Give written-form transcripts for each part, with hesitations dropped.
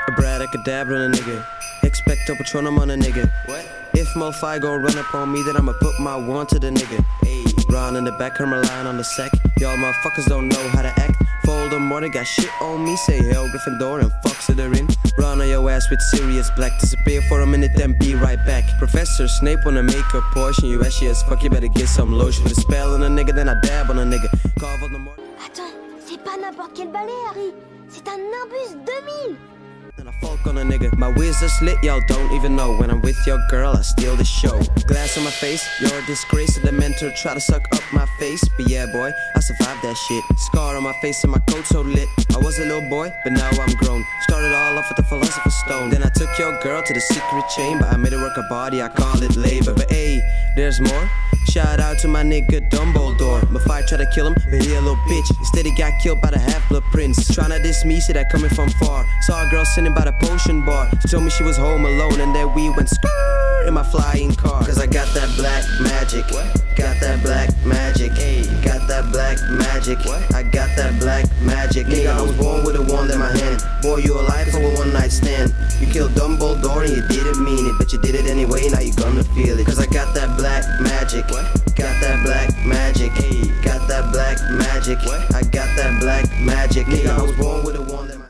Abracadabra on a nigga. Expecto Patronum on a nigga. What? If Mofi gon' run up on me, then I'ma put my one to the nigga. Hey. Round in the back, her line on the sack. Y'all motherfuckers don't know how to act. Fold them more, they got shit on me. Say hell, Gryffindor and fuck Slytherin. Run on your ass with Sirius Black. Disappear for a minute, then be right back. Professor Snape wanna make a portion. You ashy as fuck, you better get some lotion. Put a spell on a nigga, then I dab on a nigga. Carve on the more. Attends, c'est pas n'importe quel balai, Harry. C'est un Nimbus 2000. And I fuck on a nigga. My wizard's lit, y'all don't even know. When I'm with your girl, I steal the show. Glass on my face, you're a disgrace. The mentor try to suck up my face. But yeah, boy, I survived that shit. Scar on my face and my coat so lit. I was a little boy, but now I'm grown. Started all off with the philosopher's stone. Then I took your girl to the secret chamber. I made her work her body, I call it labor. But hey, there's more. Shout out to my nigga Dumbledore. Before I try to kill him, but he a little bitch. Instead he got killed by the half-blood prince. Tryna diss me, see that coming from far. Saw a girl sitting by the potion bar. She told me she was home alone, and then we went in my flying car. Cause I got that black magic. Got that black magic. Got that black magic. I got that black magic. Nigga, I was born with a wand in my hand. Boy, you alive for a one night stand. You killed Dumbledore and you didn't mean it, but you did it anyway, now you gonna feel it. Cause I got that black magic. Got that black magic. Got that black magic. I got that black magic. Nigga, I was born with a wand in my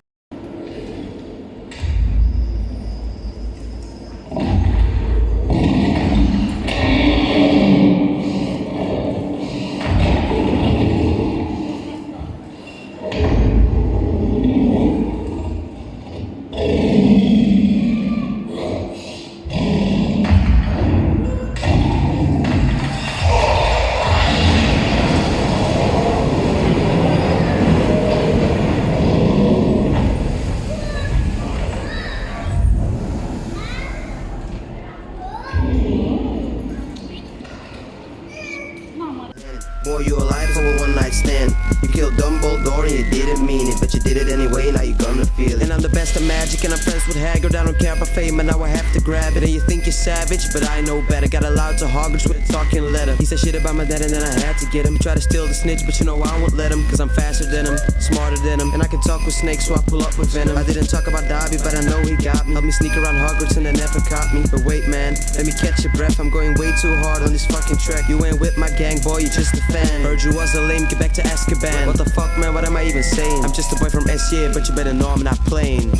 Boy, you alive for a one night stand. You killed Dumbledore and you didn't mean it, but you did it anyway, now you gonna feel it. And I'm the best of magic and I'm friends with Hagrid. I don't care about fame and now I have to grab it. And you think you're savage, but I know better. Got allowed to Hogwarts with a talking letter. He said shit about my dad and then I had to get him. Try to steal the snitch, but you know I won't let him. Cause I'm faster than him, smarter than him. And I can talk with snakes, so I pull up with venom. I didn't talk about Dobby, but I know he got me. Helped me sneak around Hogwarts and they never caught me. But wait man, let me catch your breath. I'm going way too hard on this fucking track. You ain't with my gang, boy, you just a fan. Heard you was a lame, get back to Azkaban. What the fuck man, what am I even saying? I'm just a boy from SCA, but you better know I'm not playing.